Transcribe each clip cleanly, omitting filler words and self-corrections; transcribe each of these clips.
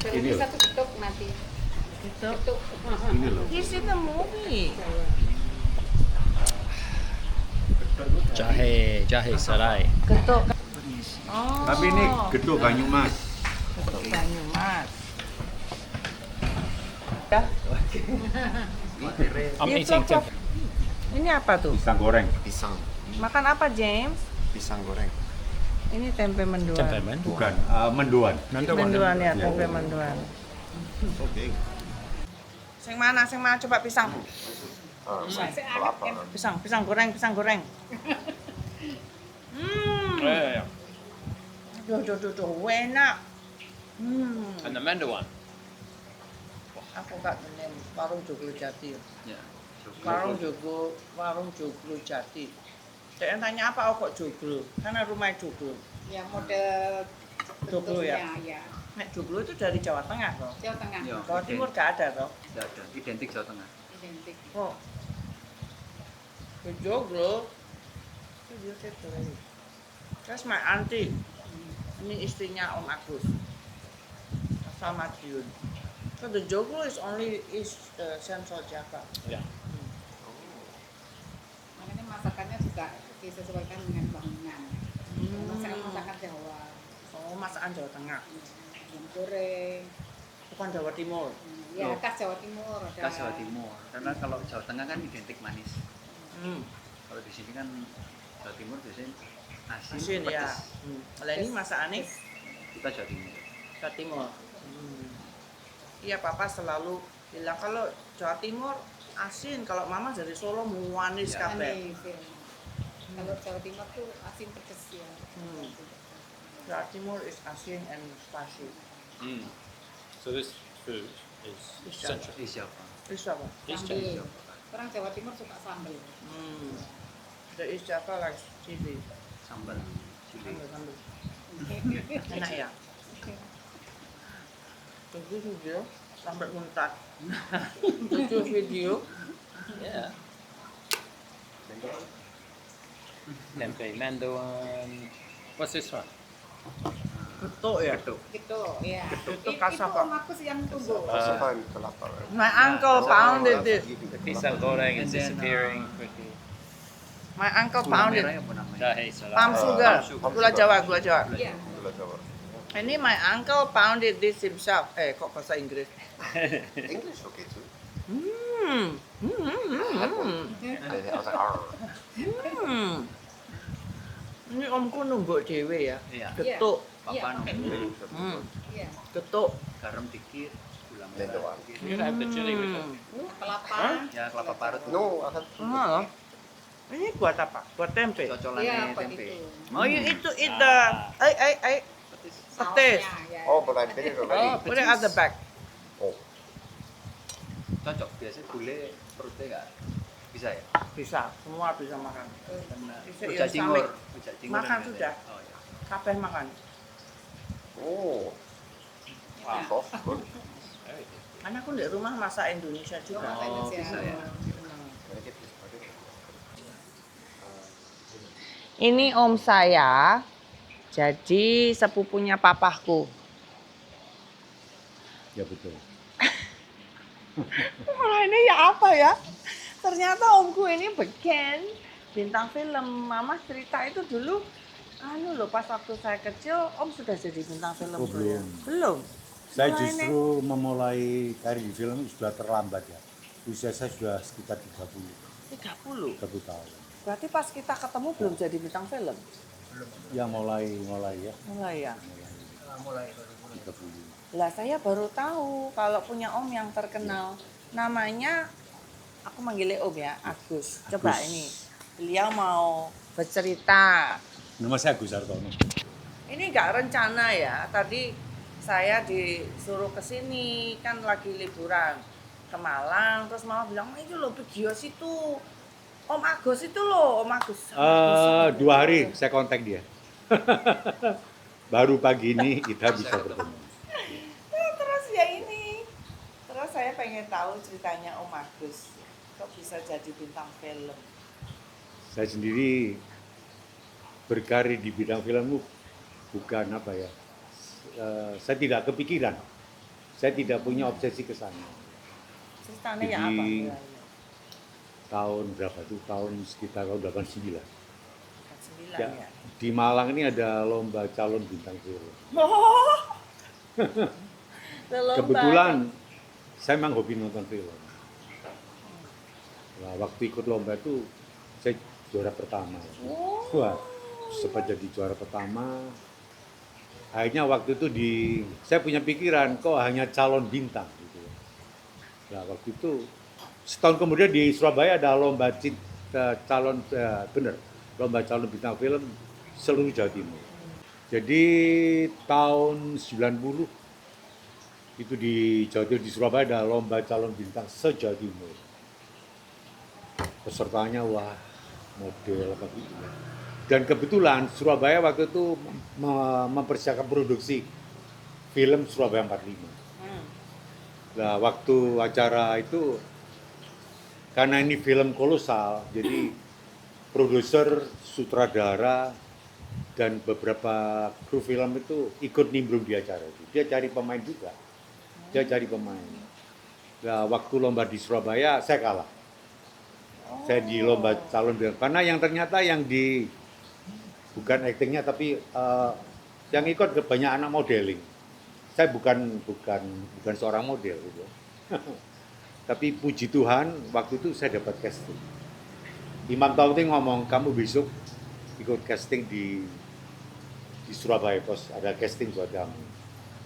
Ini Ada satu getuk mati. Getuk. Ini loh. He's in the movie. Jahe serai. Getuk. Oh. Tapi ini gedung Banyumas. Getuk Banyumas. Ya. I'm Itu eating apa? Ini apa tuh? Pisang goreng. Pisang, Makan apa, James? pisang goreng. Ini tempe mendoan. Tempe men. Bukan, mendoan. Mendoan ya, Ya. tempe mendoan. Oke. Sing mana coba pisang. Kelapa. Pisang goreng. Yeah. Duh, enak. And the mendo one. Aku gak menem warung Joglo Jati. Yeah. Warung Joglo Jati. Dia tanya apa kok Joglo? Karena rumahnya Joglo. Ya model Joglo ya? bentuknya, ya. Nek Joglo itu dari Jawa Tengah toh. Jawa Tengah. Ya. Jawa Timur gak ada toh. Tidak ada. Identik Jawa Tengah. Identik. Oh. Ke Joglo. Itu dia situ lagi. That's my auntie. Ini istrinya Om Agus. Asal Madiun. So the Joglo is only Central Java. Yeah. Makanya masakannya juga disesuaikan dengan bangunan. Masakan Jawa. Oh, masakan Jawa Tengah. Ayam goreng. Bukan Jawa Timur. Ya, Loh. khas Jawa Timur. Ada. Khas Jawa Timur. Karena kalau Jawa Tengah kan identik manis. Kalau di sini kan Jawa Timur biasanya asin, Asin ya. pedas. Kalau ini masakannya Kita Jawa Timur. Jawa Timur. Iya, Papa selalu bilang kalau Jawa Timur asin, kalau Mama dari Solo manis Ya. kabeh. Manis, ya. Kalau Jawa Timur tuh asin pedes ya. Jawa Timur is asin and spicy. So this food is Is central. Java. Is Java. Is apa? Is Sambal. Java. Orang Jawa Timur suka sambal. The East Java like chili. Sambal. Chili. Sambal. Enak ya? Itu video sampai muntah. Itu video. Yeah. Tempe mendoan. What's this one? Getuk ya? Getuk. Gitu, ya. Itu Itu kasapa. Om Agus yang tunggu. Kasapan kelapa. My uncle pounded it. The pisang goreng is disappearing quickly. My uncle Gula pounded. merah apa namanya? Jahe serai. Palm sugar. palm Gula sugar. Jawa, gula Jawa. Iya. Gula Jawa. Ini my uncle pounded this himself. Kok bahasa Inggris? English okay too. I was like, "Arr." Ini omku nunggu dewe ya. Iya. Getuk. Papa nunggu. Iya. Getuk. Garam dikit, gula merah Mendoan. dikit. You have the chili with it. Kelapa. Ya kelapa parut. No, I had Oh. Ini buat apa? Buat tempe. Iya, Cocolannya buat tempe. itu. Oh, you eat the petis. Sausnya, ya. Oh, but I did it already. Put it at the back. Oh, Cocok biasanya gule perutnya nggak bisa ya? Bisa, semua bisa makan. Karena Bisa, rujak ya, cingur, sampai rujak cingur makan kan sudah. biasanya. Oh ya. Kabeh makan. oh. Soft, good. Very good. Karena aku di rumah masak Indonesia juga. Masak Oh, Indonesia. bisa ya. Can I get this spaghetti? Ini om saya, jadi sepupunya papahku. Ya betul. Malah ini ya apa ya? Ternyata omku ini bintang film. Mama cerita itu dulu, loh pas waktu saya kecil, om sudah jadi bintang film. Oh, belum. Belum. Saya Malah justru memulai karir di film sudah terlambat ya. Usia saya sudah sekitar 30 30. tahun. Berarti pas kita ketemu belum jadi bintang film? Ya mulai ya. Mulai ya. Mulai 30. Lah saya baru tahu kalau punya om yang terkenal. Namanya, aku manggilnya om ya, Agus. Coba Agus. ini, beliau mau bercerita. Nama saya Agus Hartono. Ini nggak rencana ya, tadi saya disuruh ke sini, kan lagi liburan ke Malang. Terus mama bilang, itu loh Begios itu. Om Agus itu loh, Om Agus. 2 hari saya kontak dia. Baru pagi ini kita bisa bertemu. Terus ya ini, terus saya pengen tahu ceritanya Om Agus. Kok bisa jadi bintang film? Saya sendiri berkarir di bidang film bukan apa ya, saya tidak kepikiran. Saya tidak punya obsesi ke sana. Ceritanya ya Jadi, apa? Tahun berapa tuh? Tahun sekitar tahun 89. 9 Ya, ya. di Malang ini ada lomba calon bintang film. Oh. Lomba. Kebetulan saya memang hobi nonton film. Nah, waktu ikut lomba itu saya juara pertama. Oh. Wah, sempat jadi juara pertama. Akhirnya waktu itu saya punya pikiran kok hanya calon bintang gitu. Nah, waktu itu setahun kemudian di Surabaya ada lomba calon lomba calon bintang film seluruh Jawa Timur. Jadi tahun 90 itu di Jawa Timur, di Surabaya ada lomba calon bintang se-Jawa Timur. Pesertanya wah model apa gitu ya. Dan kebetulan Surabaya waktu itu mempersiapkan produksi film Surabaya 45. Nah, waktu acara itu karena ini film kolosal, jadi produser, sutradara, dan beberapa kru film itu ikut nimbrung di acara itu. Dia cari pemain juga. Dia cari pemain. Nah, waktu lomba di Surabaya, saya kalah. Saya di lomba calon bintang. Karena yang ternyata bukan aktingnya, tapi yang ikut banyak anak modeling. Saya bukan seorang model gitu. Tapi puji Tuhan, waktu itu saya dapat casting. Imam Tauti ngomong, kamu besok ikut casting di Surabaya Pos, ada casting buat kamu.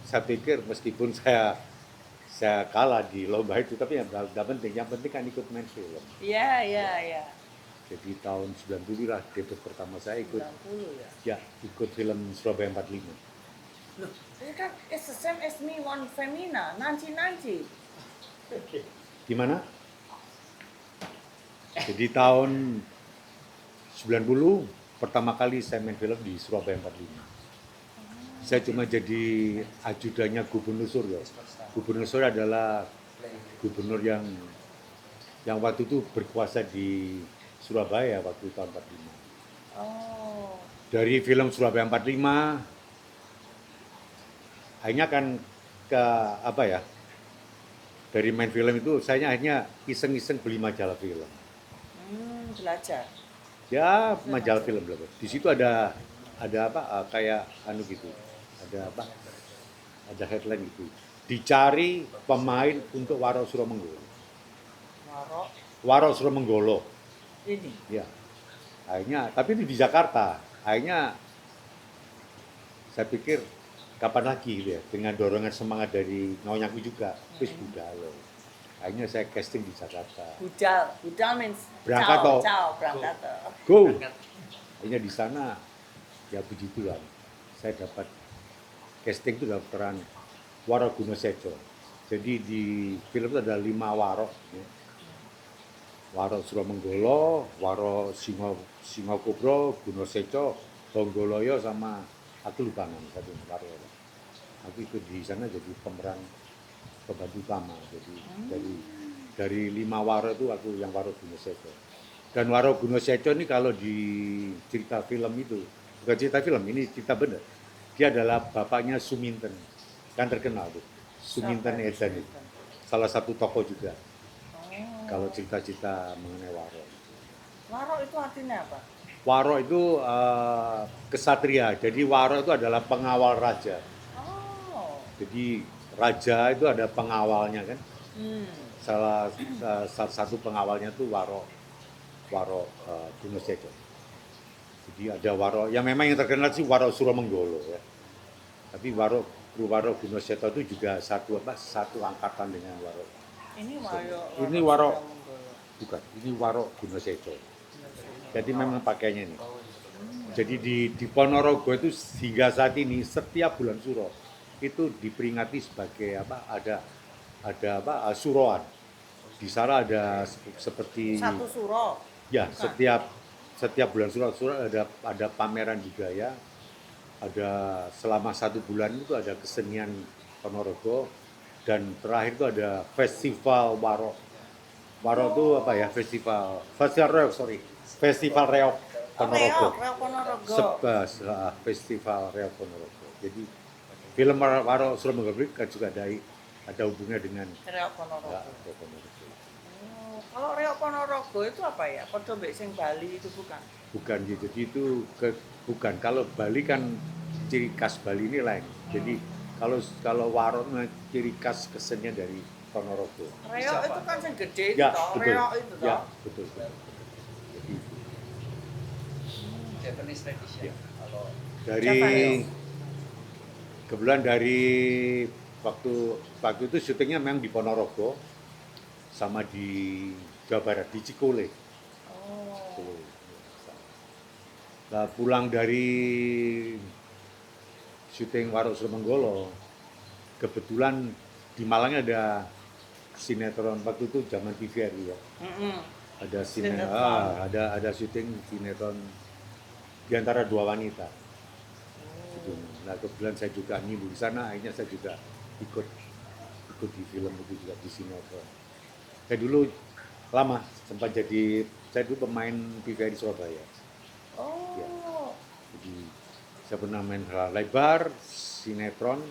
Saya pikir meskipun saya kalah di lomba itu, tapi yang penting kan ikut main film. Iya. Jadi tahun 90 lah debut pertama saya ikut. 90 ya. Ya, ikut film Surabaya 45. Loh, ini kan it's the same as me one Femina 1990. Gimana? Jadi tahun 90 pertama kali saya main film di Surabaya 45. Saya cuma jadi ajudannya Gubernur Suryo. Gubernur Suryo adalah gubernur yang waktu itu berkuasa di Surabaya waktu tahun 45. Oh. Dari film Surabaya 45, akhirnya kan dari main film itu saya akhirnya iseng-iseng beli majalah film. Belajar. Ya, majalah film. Di situ ada kayak gitu. Ada headline gitu. Dicari pemain untuk Waro Suromenggolo. Waro Suromenggolo. Ini. Ya. Akhirnya, tapi itu di Jakarta. Akhirnya saya pikir kapan lagi gitu ya, dengan dorongan semangat dari nonyaku juga, wis budal. Akhirnya saya casting di Jakarta. Budal means Berangkat toh. berangkat toh. Go. Akhirnya di sana ya puji Tuhan, saya dapat casting itu dalam peran Waro Gunoseco. Jadi di film itu ada 5 waro. Ya. Waro Suromenggolo, Waro Singokubro, Gunoseco, Bonggoloyo, sama aku lupa nama satu waro. Aku ikut di sana jadi pemeran pembantu utama. Jadi dari 5 waro itu aku yang Waro Gunoseco. Dan Waro Gunoseco ini kalau di cerita film itu, bukan cerita film, ini cerita benar. Dia adalah bapaknya Suminten, kan terkenal tuh. Suminten Edan itu. Salah satu tokoh juga. Kalau cerita-cerita mengenai Waro. Waro itu artinya apa? Waro itu kesatria. Jadi Waro itu adalah pengawal raja. Oh. Jadi raja itu ada pengawalnya kan. Salah satu pengawalnya itu Waro Gunoseco. Jadi ada Waro, yang memang yang terkenal sih Waro Suromenggolo ya. Tapi Waro Gunoseco itu juga satu angkatan dengan Waro. Ini Bukan, ini Waro Gunoseco. Jadi memang pakainya ini. Jadi di Ponorogo itu hingga saat ini setiap bulan Suro itu diperingati sebagai suroan. Di sana ada seperti satu suro. ya, setiap bulan Suro ada pameran juga ya. Ada selama 1 bulan itu ada kesenian Ponorogo, dan terakhir itu ada festival Waro. Waro itu festival reok Ponorogo. Reok Ponorogo. Festival reok Ponorogo. Jadi film Waro Surabaya kan juga ada hubungannya dengan Reok Ponorogo. ya, Ponorogo. Oh, kalau Reok Ponorogo itu apa ya? Padha mbek sing Bali itu bukan? Bukan gitu, jadi itu bukan. Kalau Bali kan ciri khas Bali ini lain. Jadi kalau Waro ciri khas kesenian dari Ponorogo. Reok itu kan sing gede itu Ya, toh, betul. reok itu Ya, toh. betul. Jadi Japanese tradition. Ya. Kalau Siapa dari Leo? kebetulan dari waktu itu syutingnya memang di Ponorogo sama di Jawa Barat di Cikole. Oh. Nah, pulang dari syuting Waro Sumenggolo, kebetulan di Malang ada sinetron waktu itu zaman TVRI ya. Mm-mm. Ada Sinetron. ada syuting sinetron di antara dua wanita. Gitu. Nah, kebetulan saya juga nyinggung di sana, akhirnya saya juga ikut di film itu juga di sinetron. Saya dulu lama sempat saya dulu pemain TVRI Surabaya. Oh. Jadi saya pernah main lebar, sinetron,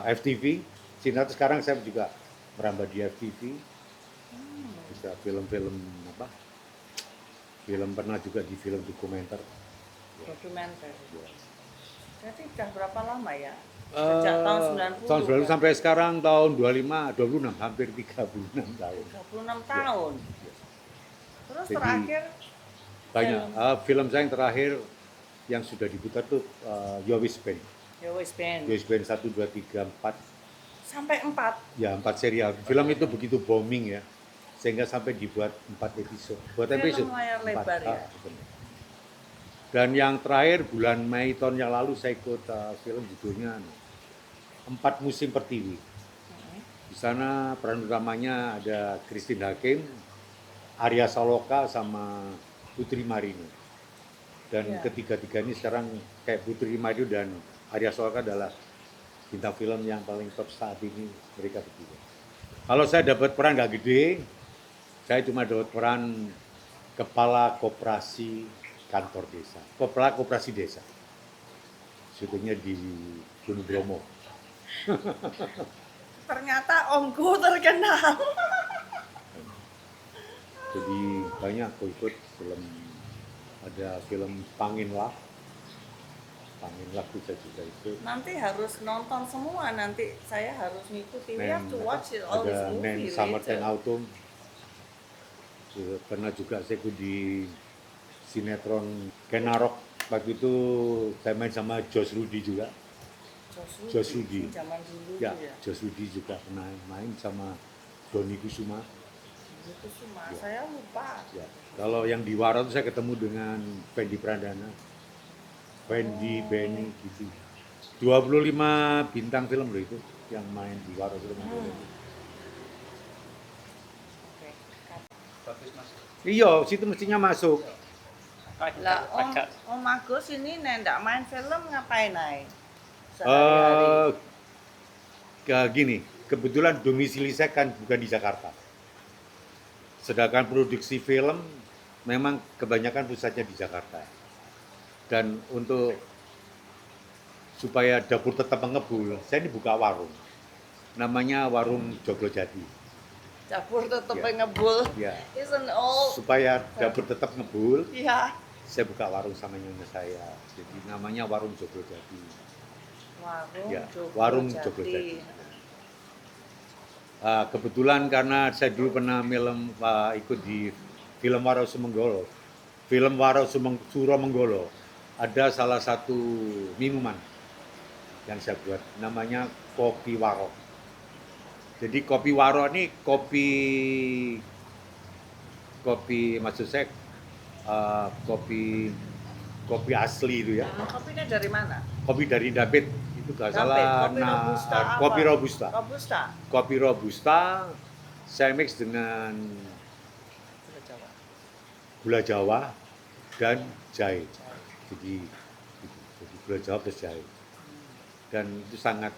FTV, sinetron. Sekarang saya juga merambah di FTV. Bisa film-film film pernah juga di film dokumenter. Dokumenter. Ya. Jadi udah berapa lama ya? Sejak tahun 90. Tahun 90 kan? sampai sekarang tahun 26, hampir 36 tahun. 36 tahun. Ya. Terus Jadi, terakhir Banyak. Film saya yang terakhir yang sudah diputar tuh Yowis Band. ya wis Ben. Yowis Band 1, 2, 3, 4. Sampai 4. Ya, 4 serial. Film itu begitu booming ya. Sehingga sampai dibuat 4 episode. Buat Film episode. layar lebar ya? Benar. Dan yang terakhir bulan Mei tahun yang lalu saya ikut film judulnya 4 Musim Pertiwi. Di sana peran utamanya ada Christine Hakim, Arya Saloka sama Putri Marino. Dan Ya. ketiga-tiga ini sekarang kayak Putri Marino dan Arya Saloka adalah bintang film yang paling top saat ini, mereka berdua. Kalau saya dapat peran nggak gede, saya cuma dapat peran kepala koperasi kantor desa, kepala koperasi desa. Syutingnya di Gunung Bromo. Ternyata omku terkenal. Jadi banyak aku ikut film, ada film Panginlah bisa juga ikut. Nanti harus nonton semua, nanti saya harus ngikuti. We have to Nen- watch it all this ada Nen movie Summer later. and Autumn. Pernah juga saya ikut di sinetron Kenarok. Waktu itu saya main sama Josh Rudy juga. Josh Rudy. Zaman dulu Ya, ya. Josh Rudy juga pernah main sama Doni Kusuma. Itu cuma Ya. saya lupa. Ya. Kalau yang di Waro itu saya ketemu dengan Fendi Pradana. Fendi, Benny gitu. 25 bintang film loh itu yang main di Waro itu. Oke. bagus mas. Iya, situ mestinya masuk. Lah Om Agus ini ndak main film ngapain ae? Sehari-hari. Gini, kebetulan domisili saya kan bukan di Jakarta. Sedangkan produksi film memang kebanyakan pusatnya di Jakarta. Dan untuk supaya dapur tetap mengebul, saya ini buka warung. Namanya Warung Joglojati. Dapur tetep Ya. ngebul. Ya. Isn't all. Supaya dapur tetap ngebul, Iya. saya buka warung sama nyonya saya. Jadi namanya Warung Joglojati. Warung Ya, Joglo Warung Jati. Joglo Jati. Kebetulan karena saya dulu pernah ikut di film Waro Sumenggolo. Film Waro Suromenggolo ada salah satu minuman yang saya buat, namanya kopi waro. Jadi kopi waro ini kopi maksud saya kopi asli itu ya. Kopinya dari mana? Kopi dari David itu nggak David, salah. kopi Robusta apa? Kopi robusta. Robusta. Kopi robusta saya mix dengan Gula Jawa. gula Jawa dan jahe. Jadi gula Jawa plus jahe. Dan itu sangat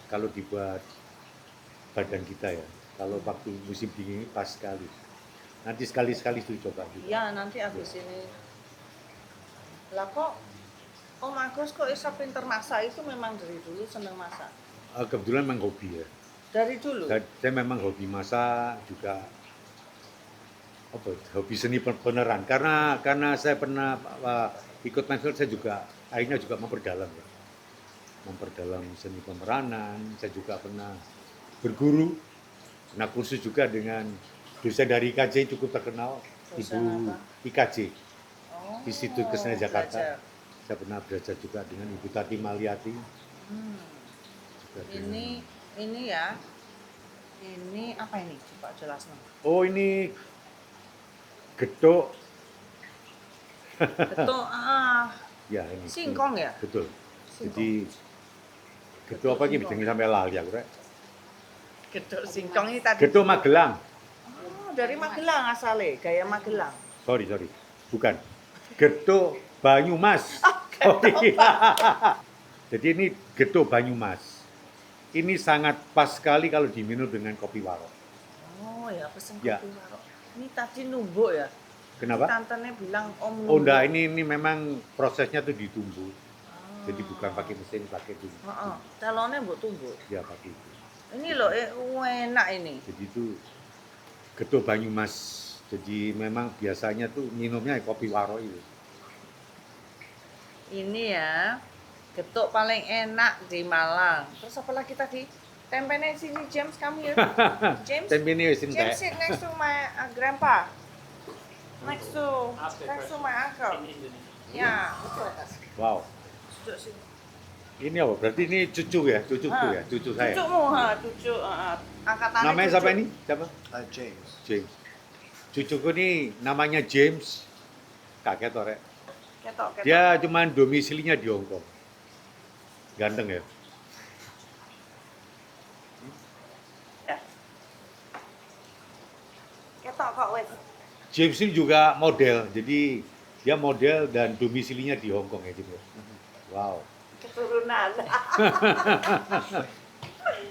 kalau dibuat badan kita ya. Kalau waktu musim dingin ini pas sekali. Nanti sekali-sekali itu coba juga. Iya, nanti habis ini. Lah kok Om Agus kok bisa pinter masak itu memang dari dulu seneng masak. Kebetulan memang hobi ya. Dari dulu. Saya memang hobi masak juga apa hobi seni peneran karena saya pernah ikut main film saya juga akhirnya juga memperdalam ya. Memperdalam seni pemeranan. Saya juga pernah berguru, pernah kursus juga dengan dosen dari IKJ cukup terkenal, Dosen Ibu apa? IKJ, Oh, Institut Kesenian Jakarta. belajar. Saya pernah belajar juga dengan Ibu Tati Maliati. Hmm. Juga dengan- Ini ya. Ini apa ini? Coba jelaskan. Oh ini gedok, Betul. ya ini. Singkong ya? Betul. Singkong. Jadi gedok apa ini Singkong. bisa sampai lali aku rek. Gedok singkong ini tadi. Gedok Magelang. Oh, dari Magelang asalnya, gaya Magelang. Sorry, bukan. Gedok Banyumas. Oh, iya. Jadi ini gedok Banyumas. Ini sangat pas sekali kalau diminum dengan kopi warok. Oh ya, pesen Ya. kopi warok. Ini tadi numbuk ya? Kenapa? Tantenya bilang om numbuk. Oh enggak, ini memang prosesnya tuh ditumbuk. Ah. Jadi bukan pakai mesin, pakai tumbuk. Heeh, telonnya mbok tumbuk. Ya pakai itu. Ini loh, enak ini. Jadi itu gedok Banyumas. Jadi memang biasanya tuh minumnya kopi warok itu. Ini ya, getuk paling enak di Malang. Terus apa lagi tadi? Tempenya sini James, kamu ya? James? Tempe ini wis James entek. sit next to my grandpa. Next to my uncle. Ya. Wow. Duduk sini. Ini apa? Berarti ini cucu ya, cucuku ya, cucu saya. Cucumu, cucu. Angkatannya Namanya cucu. siapa ini? Siapa? James. James. Cucuku ini namanya James. Kaget orek. Ketok. Dia cuman domisilinya di Hong Kong. Ganteng ya. Ya. Ketok kok wes. James ini juga model. Jadi dia model dan domisilinya di Hong Kong ya gitu. Wow. Keturunan.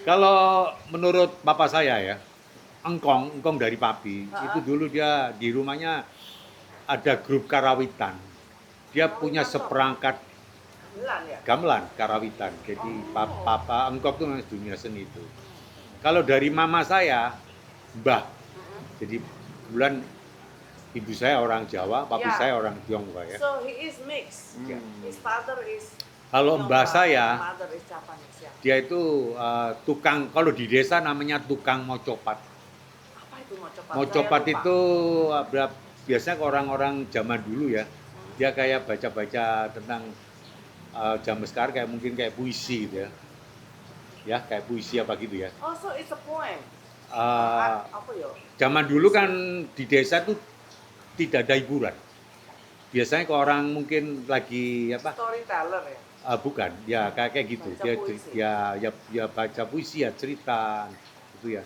Kalau menurut papa saya ya, engkong dari papi, itu dulu dia di rumahnya ada grup karawitan. Dia punya seperangkat Gamelan ya? gamelan karawitan. Jadi papa engkong itu memang dunia seni itu. Kalau dari mama saya, mbah. Jadi kebetulan ibu saya orang Jawa, papi Ya. saya orang Tionghoa ya. So he is mixed. Ya. His father is Kalau mbah saya, mother is Japanese ya. dia itu tukang, kalau di desa namanya tukang mocopat. Apa itu mocopat? Mocopat Saya lupa. itu biasanya ke orang-orang zaman dulu ya, dia kayak baca-baca tentang zaman sekarang kayak mungkin kayak puisi gitu ya. Ya, kayak puisi apa gitu ya. Oh, so it's a poem. Eh, Apa ya? zaman dulu kan di desa tuh tidak ada hiburan. Biasanya ke orang mungkin lagi apa? Storyteller ya. Bukan, ya kayak gitu. Baca Dia puisi. ya baca puisi ya cerita gitu ya.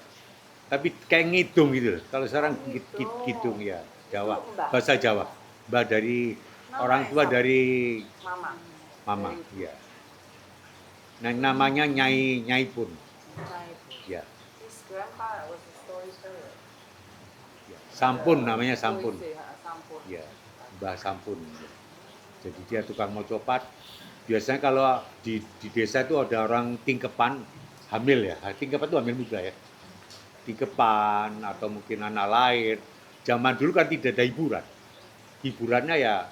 Tapi kayak ngidung gitu loh. Kalau sekarang Ngidung. ngidung ya Jawa, Itu mbah. bahasa Jawa. Mbah dari Namanya orang tua sama. dari Mama. mama, Dari- ya. Nah, namanya Nyai pun, Right. ya. His grandpa was a storyteller. Ya. Sampun namanya Sampun. Puisi, Sampun. Ya, Mbah Sampun. Ya. Jadi dia tukang mocopat. Biasanya kalau di desa itu ada orang tingkepan hamil ya. Tingkepan itu hamil muda ya. Tingkepan atau mungkin anak lahir. Zaman dulu kan tidak ada hiburan. Hiburannya ya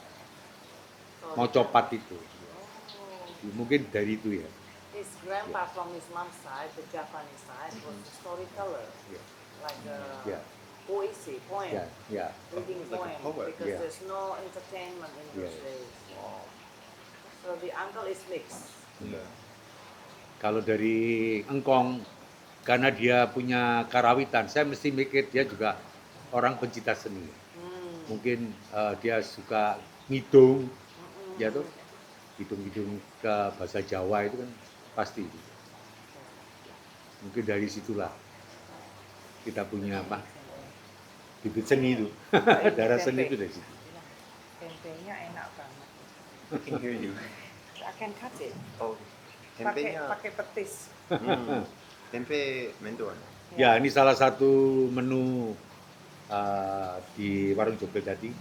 mocopat itu. Oh. Mungkin dari itu ya. His grandpa from his mom's side, the Japanese side, was a storyteller. Ya. Like a Ya. poem. Ya, ya. Reading Like a poem. poet. Because Yeah. there's no entertainment in those Yeah. days. So the uncle is mixed. Kalau dari engkong, karena dia punya karawitan, saya mesti mikir dia juga orang pencinta seni. Mungkin dia suka ngidung, ya tuh, ngidung-ngidung ke bahasa Jawa itu kan pasti. Mungkin dari situlah kita punya apa? Bibit seni itu, darah seni itu dari situ. Tempenya enak banget. I can hear you. I can cut it. Oh, Pakai tempenya. pakai petis. Tempe mendoan. Ya, ini salah satu menu di warung Jogja tadi,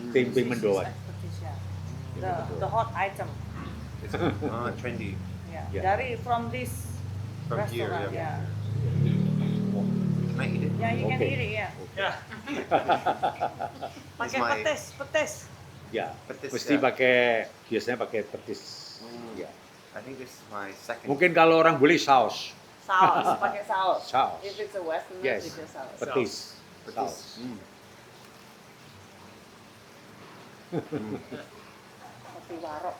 tempe mendoan. Petis ya. Tempe The mendoan. hot item. It's trendy. Ya. Ya. Dari from this From here, restaurant. yeah. Ya. Can I eat it? Ya, you can Okay. eat it ya. Ya. Pakai my- petis. Ya, Petis, mesti ya. biasanya pakai petis. Hmm. Ya. I think this is my second. Mungkin kalau orang boleh saus, Saus, pakai saus. Saus. If it's a western, Yes. it's saus. petis, Petis. saus. Mm. Kopi warok.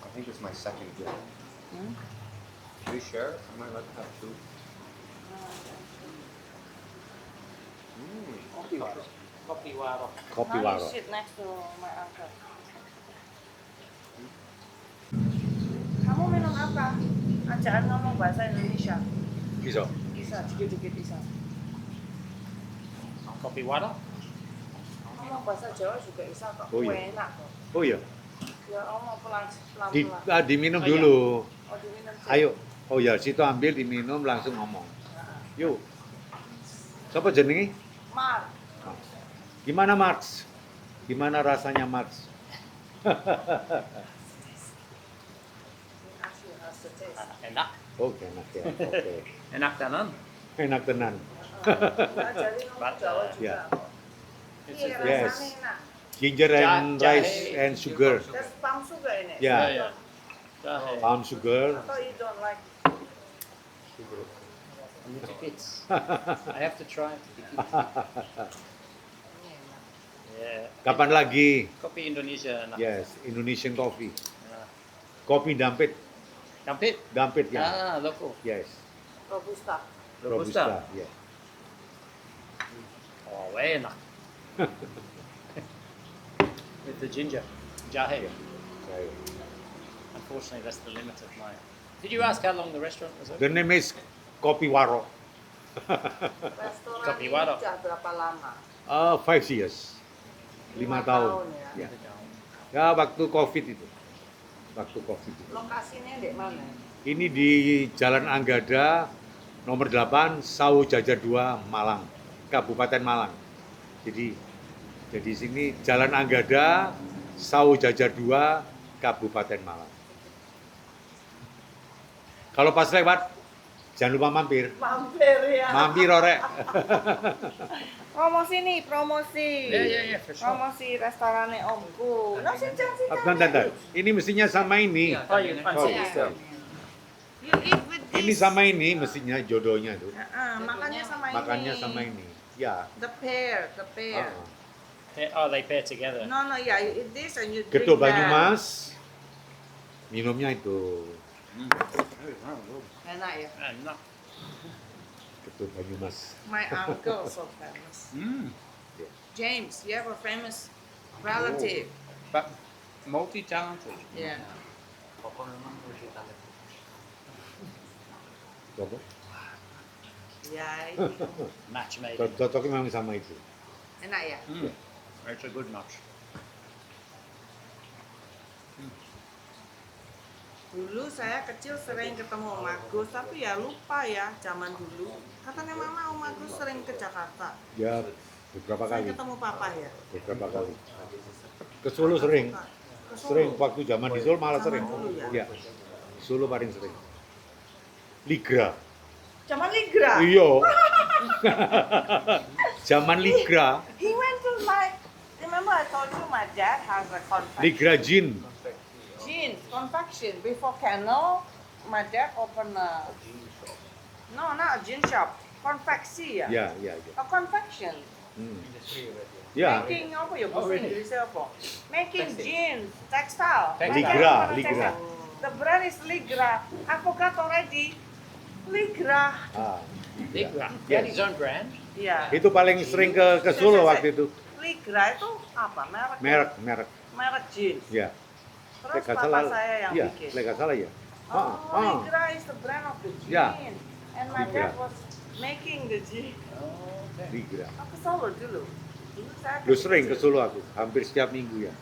I think it's my second. Hmm? Are you sure? I might like to have two. Kopi warok. Kopi warok. Kopi Now you warok. sit next to my uncle. Kamu minum apa? Ajaan ngomong bahasa Indonesia. Bisa. Bisa, dikit-dikit bisa. Kopi warok. Ngomong bahasa Jawa juga bisa kok. Oh, iya. Enak kok. Oh iya, Ya ngomong pelan-pelan. diminum Oh, iya. dulu. Oh, diminum sih. Ayo. Oh ya, situ ambil, diminum, langsung ngomong. Yuk. Siapa jenenge? Mar. Gimana Marx? Gimana rasanya Marx? Ask you how's the taste. Enak. Oke, enak ya. Oke. Enak tenan. Enak tenan. Ajarin ngomong Jawa juga Ya. kok. Iya, Yes. rasanya enak. Ginger and Jahe. rice and sugar. There's palm sugar in it. Ya. So you Ya. don't- Jahe. Palm sugar. Atau you don't like. A little bit. I have to try. Ini enak. Yeah. Kapan lagi? Kopi Indonesia enak. Yes, Indonesian coffee. Ya. Kopi dampit. Dampit. Dampit ya. Ah, loko. Yes. Robusta. Robusta. Yeah. Oh, enak. With the ginger. Jahe. Right. Unfortunately, that's the limit of mine. Did you ask how long the restaurant was The open? name is Kopi Warok. Restoran Kopi ini warok. udah berapa lama? 5 years. 5 tahun. ya. Ya. Ya, waktu COVID itu. Waktu COVID itu. Lokasinya di mana? Ini di Jalan Anggada, nomor 8, Sau Jajar 2, Malang, Kabupaten Malang. Jadi sini Jalan Anggada, Sau Jajar 2, Kabupaten Malang. Kalau pas lewat, jangan lupa mampir. Mampir ya. Mampir orek. Promosi nih, promosi. Yeah, for sure. Promosi restorannya omku. Nah, sini. Bentar. Ini mestinya sama ini. Oh, you Oh, fancy bisa. You eat with this. Ini sama ini mestinya jodohnya tuh. Makannya sama ini. Makannya sama ini. Ya. The pair. Oh, they pair together. No, yeah, you eat this and you drink Getuk that. Banyumas, minumnya itu. Enak ya. Enak. Getuk Banyumas. My uncle so famous. Mm. James, you have a famous relative. But multi-talented. Yeah. Papa memang multi-talented. Coba. Ya, itu. Match made. Cocoknya memang sama itu. Enak ya. Mm. It's a good match. Dulu saya kecil sering ketemu Om Agus, tapi ya lupa ya zaman dulu. Katanya mama Om Agus sering ke Jakarta. Ya, beberapa Sering kali. ketemu papa ya. Beberapa kali. Ke Solo sering. Ke Solo. Sering, waktu zaman di Solo malah Zaman sering. dulu Ya. ya? Solo paling sering. Ligra. Zaman Ligra. Iya. Zaman Ligra. He went to like, remember I told you my dad has a confection. Ligra Gin. Jeans, confection. Before Kennel, my dad opened a, no, not a gin shop. Konveksi ya? Ya. A confection. Hmm. Ya. Making apa ya? Bahasa Indonesia apa? Making jeans, textile. Textile. Ligra, Textile. Ligra. The brand is Ligra. I forgot already. Ligra. Ah. Ligra. Yes. He had his own brand. Iya. Itu paling sering ke Solo waktu itu. Ligra itu apa? Merek. Merek jeans. Ya. Terus Nggak papa salah. saya yang Iya, bikin. nggak salah ya. Oh, Ligra is the brand of the jeans. Ya. And my Ligra. dad was making the jeans. Ligra. Aku Solo dulu. Dulu saya Lu sering ke Solo aku, hampir setiap minggu ya.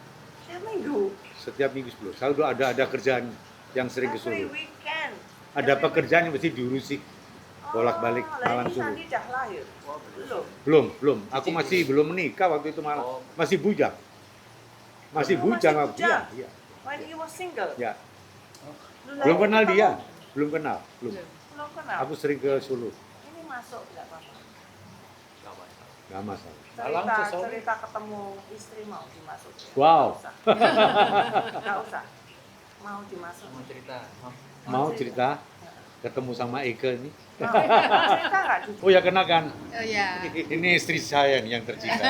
Setiap minggu. Setiap minggu sebelum. Selalu ada kerjaan yang sering ke Every Solo. weekend. Ada Every pekerjaan yang mesti diurusi. bolak-balik Malang Ini Solo. Sandi dah lahir. Belum. Belum. Aku masih belum menikah waktu itu malah. Masih bujang. Masih Oh, bujang masih aku. bujang. Iya, When you was single. ya. Lu Belum lagi kenal ketemu? dia, belum kenal. Belum. Belum kenal. Aku sering ke Solo, Ini masuk nggak apa-apa. nggak masalah. Alang Cerita, sesol. cerita ketemu istri mau dimasukin. Wow. Nggak usah. Nggak usah. Mau dimasukin. Mau cerita. Mau cerita ketemu sama Eke ini? Mau cerita nggak jujur? Oh ya kenakan. Oh ya. Ini istri saya nih yang tercinta.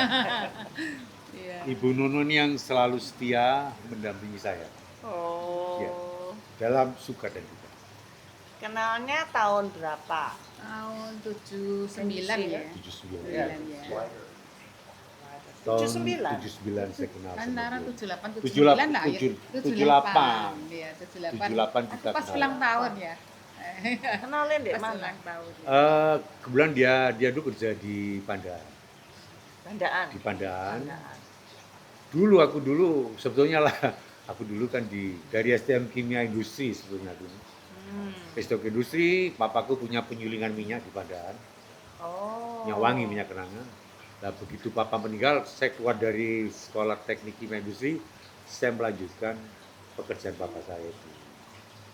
Iya. Ibu Nunun yang selalu setia mendampingi saya Oh. Iya. dalam suka dan duka. Kenalnya tahun berapa? Tahun 79 ya. 79. Iya. 79 ya. Tahun 79? 79 saya kenal. sama Antara beliau. 78 78, 79 lah ya. 78. Iya, 78. 78 Aku kita pas kenal. ulang tahun ya. Kenalin deh Pas mana? ulang tahun. Kebetulan dia dulu kerja di Pandaan. Bandaan. Di Pandaan. Bandaan. Aku dulu sebetulnya lah aku dulu kan dari STM Kimia Industri sebetulnya dulu. STM Industri, papaku punya penyulingan minyak di Pandaan. Oh. Minyak wangi, minyak kenanga. Nah begitu papa meninggal, saya keluar dari sekolah teknik kimia industri, saya melanjutkan pekerjaan papa saya itu.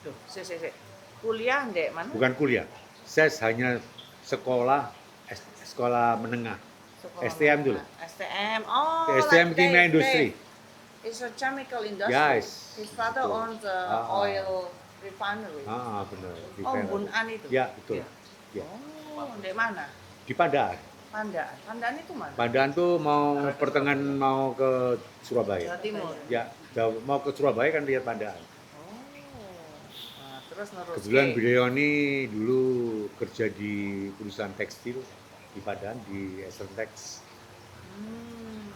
Tuh, si. Kuliah dek mana? Bukan kuliah, saya hanya sekolah menengah. Sekolah STM dulu. mana? STM. Oh. STM like Kimia Dave. Industri. It's a chemical industry. Yes. His father Betul. owns the oil refinery. Benar. Di Oh, Perak. Bun An itu. Ya betul. Iya. Ya. Oh, di mana? Di Pandaan. Pandaan. Pandaan itu mana? Pandaan tuh mau pertengahan mau ke Surabaya. Jawa Timur. Ya, mau ke Surabaya kan lihat Pandaan. Oh. Nah, terus nerus. Kebetulan beliau ini dulu kerja di perusahaan tekstil di Padang, di Essentex.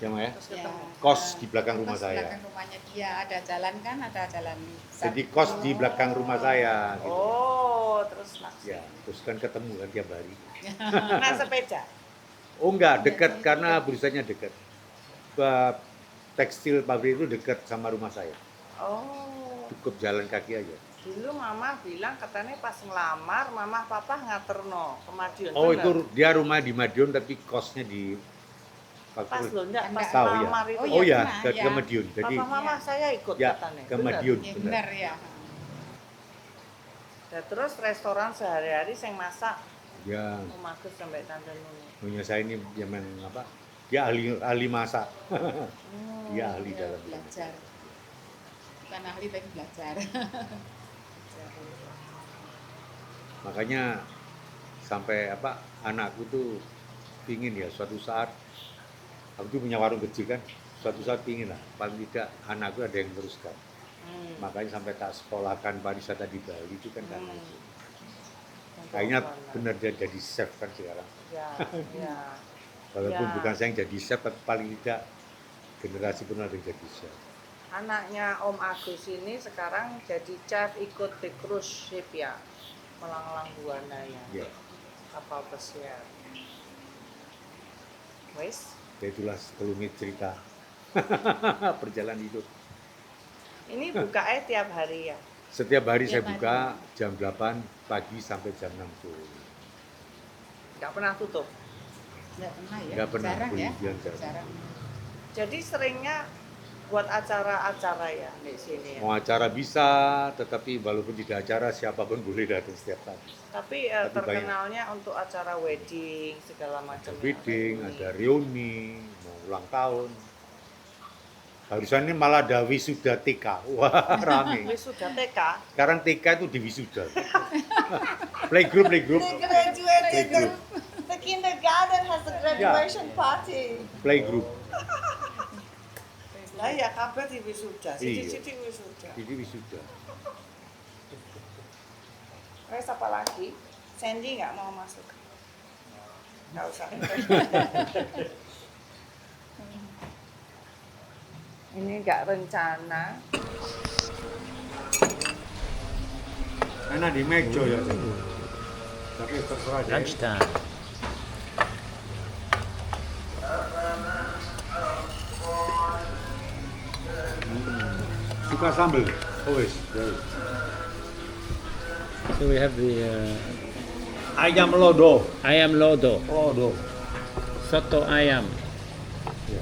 Ya, Ma, ya? Terus Ya. ketemu. Kos di belakang rumah Kos saya. belakang rumahnya dia ada jalan kan, ada jalan. Jadi kos di belakang rumah saya. Gitu. Oh, terus naksir. Ya, terus kan ketemu kan tiap hari. Naik sepeda. Oh enggak, dekat karena perusahaannya dekat. Tekstil pabrik itu dekat sama rumah saya. Oh. Cukup jalan kaki aja. Dulu mama bilang katanya pas ngelamar, mama papa ngaterno ke Madiun. Oh, bener? itu dia rumah di Madiun tapi kosnya di Pas lo enggak, pas Tahu, ya. ngelamar itu. Oh ya, pernah, ke ya. Madiun. Jadi Papa mama saya ikut ya katanya. ke Bener? Madiun. Ya, Benar. benar ya. Ya, terus restoran sehari-hari sing masak Ya, Om Agus sampai Tante Nuni. punya saya ini yang apa? Dia ahli masak. Hmm. Dia ahli Ya, dalam bidang. belajar. Bukan ahli tapi belajar. Makanya sampai apa anakku tuh pingin ya suatu saat aku tuh punya warung kecil kan, suatu saat pingin lah paling tidak anakku ada yang teruskan. Makanya sampai tak sekolahkan pariwisata di Bali itu kan karena itu. Kayaknya benar dia jadi chef kan sekarang. Ya, ya. Walaupun Ya. bukan saya yang jadi chef, tapi paling tidak generasi pun ada yang jadi chef. Anaknya Om Agus ini sekarang jadi chef ikut di cruise ship ya, Melanglang Buana ya, Ya, kapal pesiar. Wes, ya itulah sekelumit cerita perjalanan hidup. ini bukanya tiap hari ya. Setiap hari saya Tiap buka jam 8 pagi sampai jam 6 sore. Nggak pernah tutup. Nggak pernah ya. Nggak pernah, Jarang boleh ya. bilang jarang. Jarang. Jadi seringnya buat acara-acara ya di sini ya. Mau acara bisa, tetapi walaupun tidak acara siapapun boleh datang setiap hari. Tapi Tapi terkenalnya untuk acara wedding segala macam. Ada ya, wedding, reuni. ada reuni, mau ulang tahun. Barusan ini malah ada wisuda TK. Wah, rame. Wisuda TK. Sekarang TK itu di wisuda. Playgroup. Graduated. The kindergarten has a graduation party. Playgroup. Lah ya kabeh di wisuda, Iya. sithik-sithik wisuda. Jadi wisuda. Wes apa lagi? Sandy nggak mau masuk? Nggak usah. Ini nggak rencana. Enak di meja ya. Tapi terserah deh. Lunchtime. Suka sambel. Oh wis. So we have the Ayam lodo. ayam lodo, Lodo. soto ayam, Ya.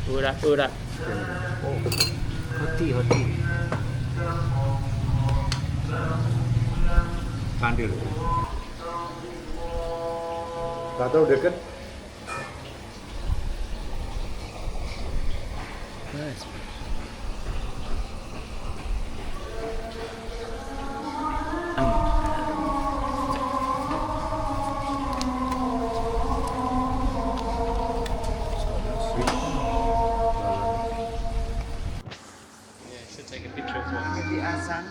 urat-urat. Oh. Hoti, hoti. Kandil. Gak tahu deket. Nice. Yeah, should take a picture as well. Jadi azan.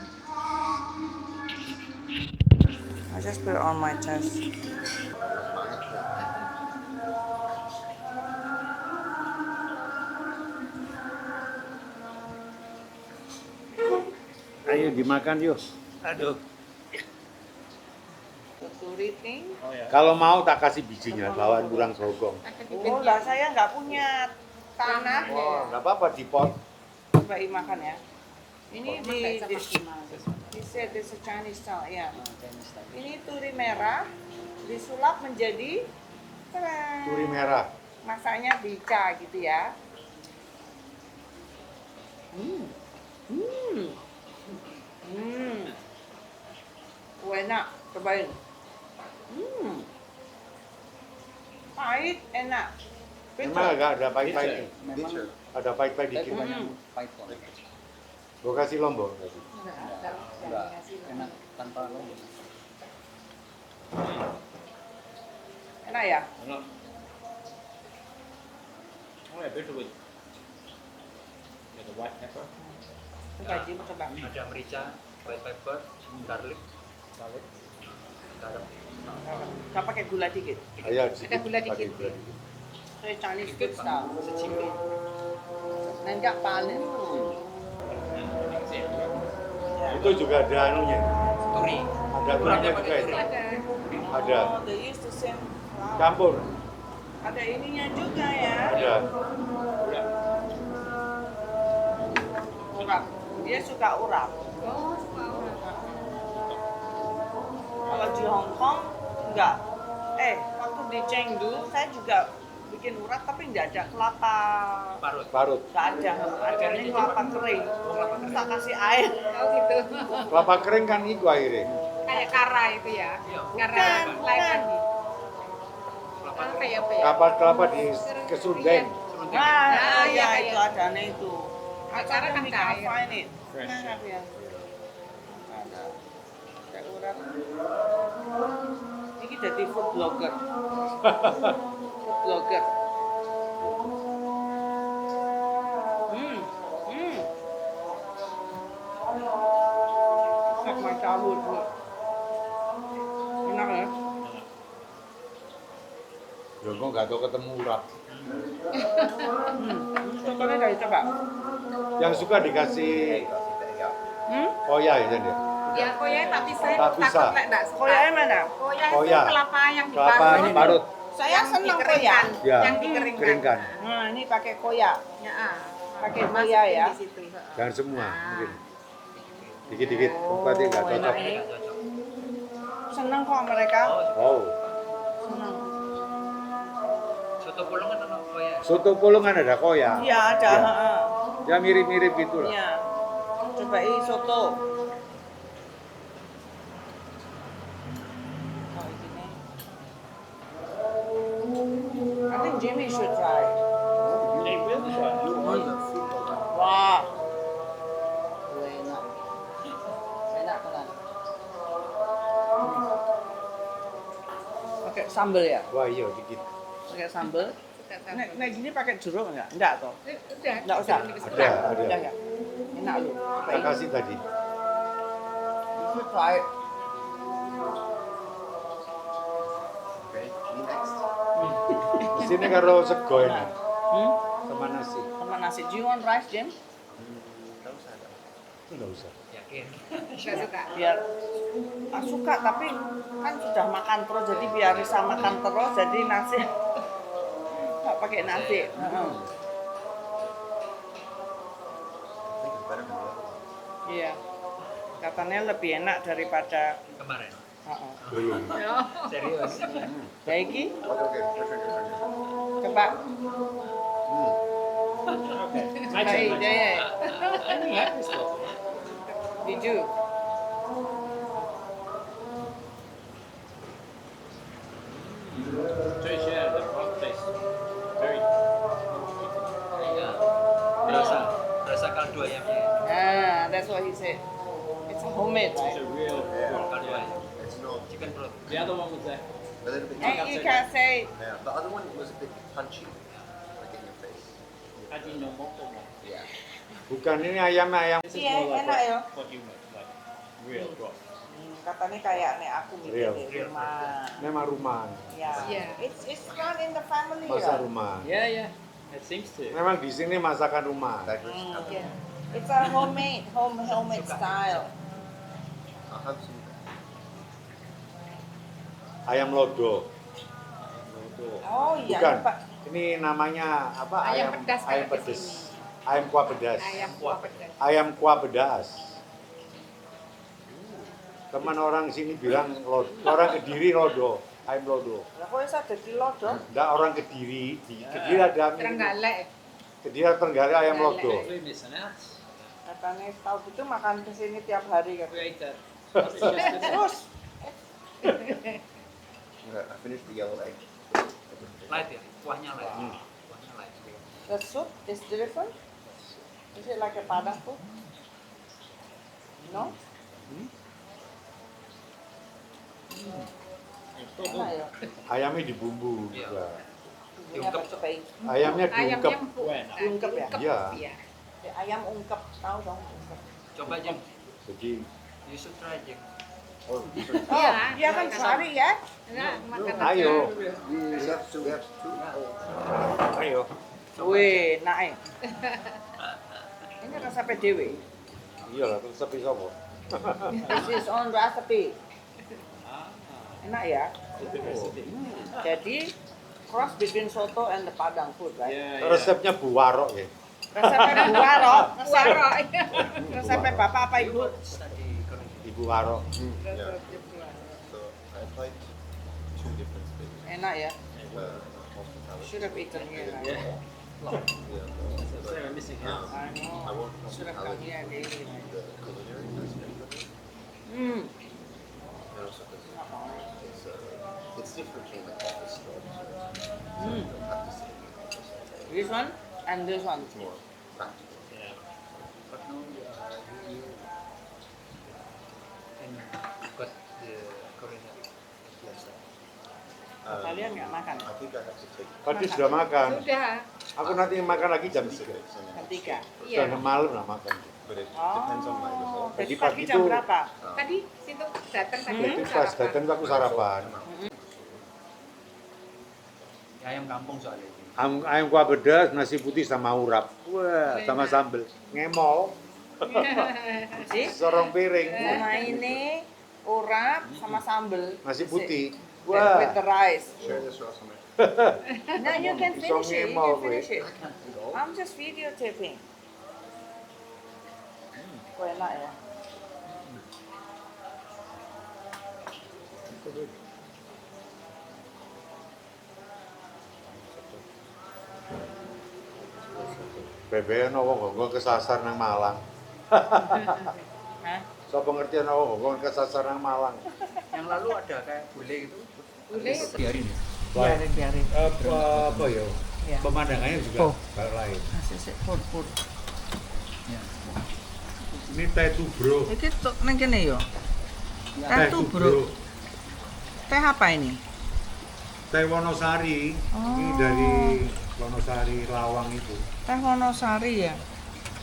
I just put it on my chest. Ayo dimakan yuk. Aduh. Tuturi thing. Oh ya. Kalau mau tak kasih bijinya, bawa pulang sogong. Oh lah, saya nggak punya tanah. Nggak apa-apa di pot. Coba makan ya. Ini di maksimal. this a Chinese style ya. Ini turi merah disulap menjadi Turi merah. masaknya bica gitu ya. Enak, cobain. Pahit, enak. Memang agak ada pahit-pahit. Bitter. Ada pahit-pahit Tapi dikit. banyak pahit kok. Gua kasih lombok. Enggak, enak tanpa lombok. Enak ya? Enak. Oh ya, beda with the white pepper. Coba Jim, coba. Ada merica, white pepper, garlic, garam. Kita pakai gula dikit. Ayo, Ada gula dikit. pakai gula dikit. Saya Chinese food style. Secipit. Nanti paling. Itu juga ada anunya. Turi. Ada turinya juga itu. Ada. Ada. Oh, they use the same flour. Campur. Ada ininya juga ya. Ada. Urap. Dia suka urap. Oh, suka orang. Kalau di Hong Kong enggak. Waktu di Chengdu saya juga bikin urap tapi enggak ada kelapa. Parut. Parut. Enggak ada. Adanya kelapa kering. Terus tak kasih air. Oh gitu. Kelapa kering kan itu akhirnya. Kayak kara itu ya. Kara Bukan, lain bukan. lagi. Apa ya, apa ya? Kelapa di kesundeng. Nah, iya, ya iya. itu adanya itu. Acara kan we kaya. can't find it. Fresh, Nah, ya. Ada. Kayak urap. Ini jadi food blogger. Food blogger. Like my childhood food. Enak ya? Ya kok nggak tahu ketemu urap. Coba dari coba. Yang suka dikasih koya ya jadi. Ya koya tak bisa. Tak bisa. Takut nek ndak suka. Koya mana? Koya itu Koya. kelapa yang Kelapa diparut. parut. Saya Yang senang koya. dikeringkan. Ya, Yang dikeringkan. keringkan. Nah, ini pakai koya. Ya, Pakai masukin koya ya. di situ. Jangan semua Ah. mungkin. Dikit-dikit. Berarti nggak Oh, cocok. enak ini. Senang kok mereka. Oh, Senang. Soto bolongan atau apa ya? soto polongan ada koya. Iya ada. Ya. heeh. Ya mirip-mirip itulah. Iya. Coba ini soto. Oh, ini. I think Jimmy should try. Wah. Enak. Enak banget. Pakai sambal ya? Wah iya dikit. Pakai sambal. Suka Nek sambal. gini pakai jeruk enggak? Enggak toh? Udah. Enggak usah. Ada, ada. Udah ya. Enak lu. Saya kasih tadi. You should try it. Okay, me next. Di sini karo sego ini Hmm? sama nasi. Sama nasi. Do you want rice, Jim? Tahu saya. Itu nggak usah. Yakin. Enggak suka. Biar suka tapi kan sudah makan terus jadi biar bisa makan terus jadi nasi nggak pakai nasi. Heeh. I think it's better than the other one. Iya. Katanya lebih enak daripada Kemarin. heeh. Belum. Serius. Baiki, Okay, okay, different. coba. My Baik turn. deh. I didn't like this one. Did you? Trish, yeah, the frog taste very Iya. Rasa kaldu ayamnya. Ah, that's what he said. It's a homemade, It's right? a real Kaldu yeah. ayam. It's not Chicken broth. The other one was there. a little bit. And you can say, Yeah, the other one was a bit punchy, like in your face. Ajinomoto. Yeah. Bukan ini ayam. This is Iya, more like enak ya. what you make, like real broth. katanya kayak nek aku Real. mikir di rumah. Memang rumah. Ya. Yeah. It's run in the family. Masak right? rumah. Yeah, yeah. It seems to. Memang di sini masakan rumah. Diversity. Yeah. It's a homemade style. I'll have some. Ayam lodo. Oh iya, Bukan. Pak. Ini namanya apa? Ayam pedas Ayam kalau di pedas. sini. Ayam kuah pedas. Ayam kuah pedas. Ayam kuah pedas. Teman orang sini bilang lodo. Orang Kediri lodo. Ayam lodo. Lah kok iso dadi lodo? Enggak orang Kediri. Di Kediri ada Trenggalek. Kediri ada Trenggalek ayam lodo. We're missing out. Katanya tahu gitu makan ke sini tiap hari kan. We ate that. Was it just this? Terus Okay, I finished the yellow egg. Light ya, kuahnya light. Kuahnya light. the soup is different. Is it like a Padang food? No? Enak ya. Ayamnya dibumbu Iya. juga. Bumbunya apa coba? Ayamnya Ayamnya diungkep. empuk. Diungkep ya? Iya. Iya. Ayam ungkep, tahu dong ungkep. Coba Jeng, Jadi you should try Jeng. Oh, different. Oh, iya kan sehari ya? Enggak, makan ayo. We have two. Ayo. Wih, naik. Ini resep dewe. Iya lah, terus sepi sopo. This is on recipe. Enak ya? Jadi cross between soto and the Padang food, right? Yeah, Resepnya Bu Warok ya. Resepnya dua loh. Waro. Resepnya bapak apa ibu? Tadi koreksi. Ibu Warok. Yeah. So I applied two different things. Enak ya? Hospitality. Should have eaten here. Right? Yeah. Yeah. So we're missing out. I I know. want Should have come hospitality. here daily. Right? The culinary aspect of it. Hmm. And also because it's different from like office jobs. Hmm. You don't have to sit in the office. This one and this one. It's more practical. Yeah. But now you and got the culinary lifestyle. Kalian nggak makan? I think I have to take Tadi sudah makan. Sudah. Aku nanti makan lagi jam 3. specifics and Jam 3. Iya. Sudah malam lah makan. but it depends on my Oh, result. jadi Jadi pagi pagi jam itu- berapa? Tadi situ datang tadi Jadi pas datang tuh aku sarapan. Ayam kampung soalnya ini. Ayam kuah pedas, nasi putih sama urap. Wah, sama sambel. Ngemol. Sih? Sorong piring. Sama ini urap sama sambel. Nasi putih. With Wah. the rice. Share this or something. No, you can Bisa finish it. You ngemol, can finish it. Go. I'm just videotaping. Kok enak ya? Bebek ana wong nggon kesasar nang Malang. Hah? Sapa ngerti ana wong nggon kesasar nang Malang. Yang lalu ada kayak bule gitu. Bule. Biarin ya. Biarin, biarin. Apa ya? Ya. Pemandangannya juga Oh. hal lain. Sik, pur. Ya. Ini teh tubro. Iki tok nang kene yo. Teh Teh tubruk. Teh apa ini? Teh Wonosari. Ini Oh. dari Wonosari Lawang itu. Teh Wonosari ya.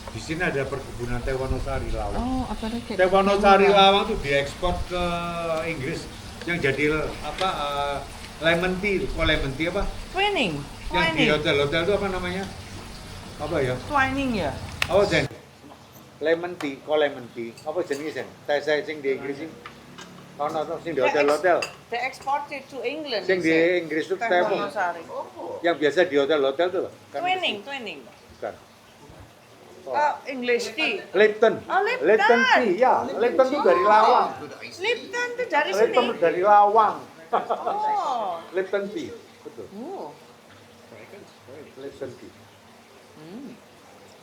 Di sini ada perkebunan teh Wonosari Lawang. Oh, apa lagi? Teh Wonosari Lawang itu diekspor ke Inggris yang jadi apa lemon tea, kok lemon tea apa? Twining. Yang di hotel-hotel itu apa namanya? Apa ya? Twining ya. Apa Jen? Lemon tea, kok lemon tea? Apa jenis Jen? Teh saya sing di Inggris sing. Ono sing di hotel-hotel. They exported to England. Sing you di say. Inggris itu Teh teh apa? Wonosari. Yang biasa di hotel-hotel tuh. Kan Twining. Bukan. Oh, English tea. Lipton. Oh, Lipton. Lipton tea, ya. Lipton itu dari Lawang. Lipton itu dari Lipton sini. itu dari Lawang. Oh. Lipton tea, betul. Oh. Lipton tea.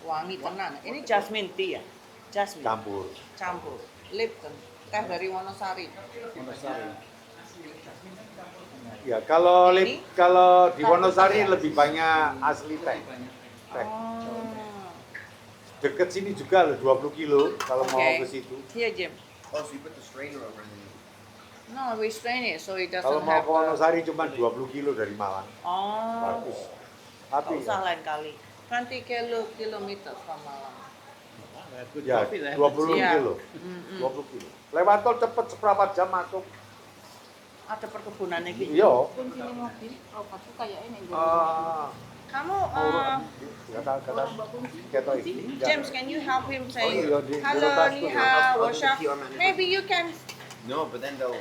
Wangi tenan. Ini jasmine tea ya? Jasmine. Campur. Campur. Lipton. Teh dari Wonosari. Ya, kalau Ini? kalau di Campur Wonosari ya? lebih banyak asli teh. Teh. Oh. Deket sini juga loh, 20 kilo kalau mau Oke. ke situ. Here, Jim. Oh, so you put the strainer over the No, we strain it so it doesn't Kalau mau have ke Wonosari cuma 20 kilo dari Malang. Oh. Bagus. Nggak Tapi usah lain kali. 20 kilometer from Malang. That's good ya coffee there. 20 Iya. kilo. 20 kilo. Lewat tol cepet seberapa jam masuk. Ada perkebunannya gitu. Iya. Pun sini mobil, oh kamu kayak ini. Kamu, Kata ketok iki. James, can you help him say, Oh, iya, di hello, lepas ni tuh. hao, I'll do the washa. PR manager. Maybe you can, No, but then they'll.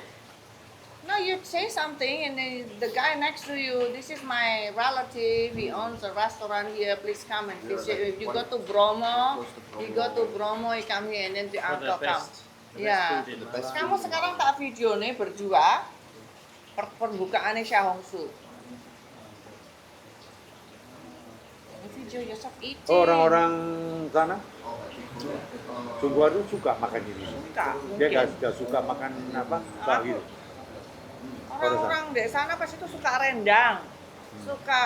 no, you say something and then the guy next to you, this is my relative, he owns a restaurant here, please come and visit. If you go to Bromo, you go to Bromo, you come here and then the For the uncle come. best. The Yeah. best food in The best Malang. Kamu sekarang tak video nih berdua, pembukaannya Xiaohongshu. Video yourself eating. Oh, orang-orang sana Sungguh itu suka makan ini. Suka, Dia mungkin. nggak suka makan apa? Bak gitu. Orang-orang di sana pasti itu suka rendang, suka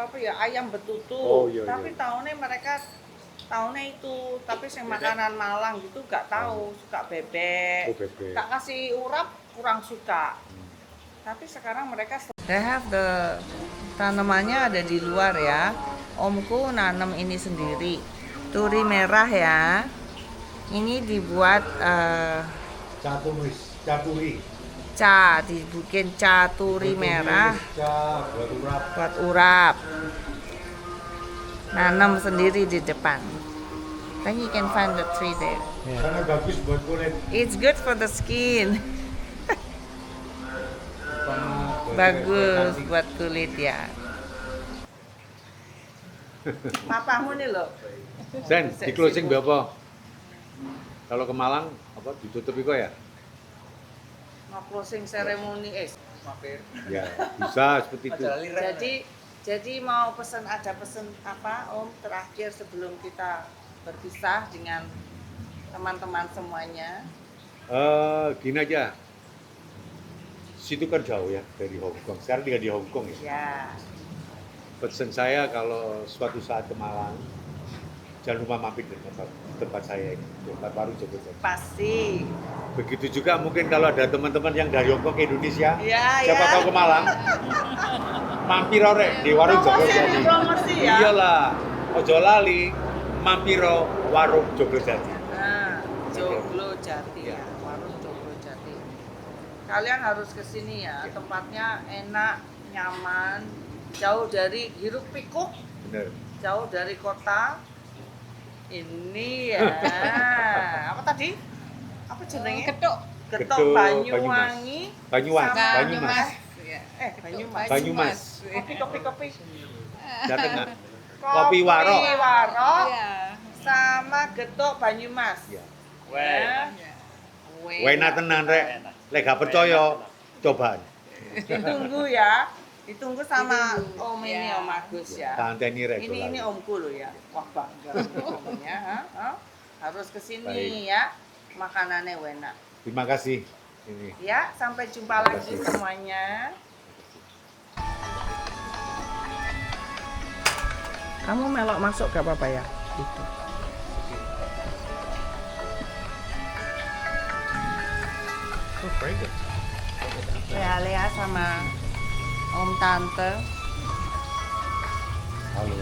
apa ya ayam betutu. Oh, iya, tapi iya. tahunnya mereka tahunnya itu, tapi yang makanan Malang gitu nggak tahu, suka bebek. Oh, bebek. Tak kasih urap kurang suka. Tapi sekarang mereka they have the tanamannya ada di luar ya. Omku nanam ini sendiri. Turi merah ya. Ini dibuat Caturi. dibikin turi merah Buat urap. buat urap. Nanam sendiri di depan. Then you can find the tree there. Karena bagus buat kulit. It's good for the skin. Bagus buat kulit ya. Papamu nih loh. Sen, di closing berapa? Kalau ke Malang apa ditutup kok ya? Mau closing ceremony Ya, bisa seperti itu. Jadi mau pesan ada pesan apa Om terakhir sebelum kita berpisah dengan teman-teman semuanya. Gini aja. Situ kan jauh ya dari Hong Kong. Sekarang tinggal di Hong Kong ya. Ya. Pesan saya kalau suatu saat ke Malang, jangan lupa mampir di tempat saya ini, tempat baru Jogja. Pasti. Begitu juga mungkin kalau ada teman-teman yang dari Hong Kong ke Indonesia, Ya, siapa ya. tahu ke Malang, mampir ore di warung Jogja Jati. Promosi ya. Iyalah, ojo lali, mampiro warung Jogja Jati. Nah, Joglo Jati ya, warung Joglo Jati. Kalian harus ke sini ya, tempatnya enak, nyaman, jauh dari hiruk pikuk, Bener. jauh dari kota. Ini ya, apa tadi? Apa jenenge? Ketuk. Getok Getuk Banyuwangi. Banyumas, sama- Banyumas. Ya. Banyumas. Banyumas. Kopi. Datang nggak? Kopi Warok. Kopi Warok Iya. sama getuk Banyumas. Ya. Ya. Wena tenan rek. Lek gak percaya, cobaan. Ditunggu ya. Ditunggu sama Ditunggu. Om ini Ya. Om Agus ya. Tanteni rek. Ini omku loh ya. Wah bangga omnya. Ha? Harus ke sini Baik. ya. Makanannya enak. Terima kasih. Ini. Ya, sampai jumpa Terima lagi kasih. semuanya. Kamu melok masuk gak apa-apa ya? Itu. Lea sama Om Tante. Halo.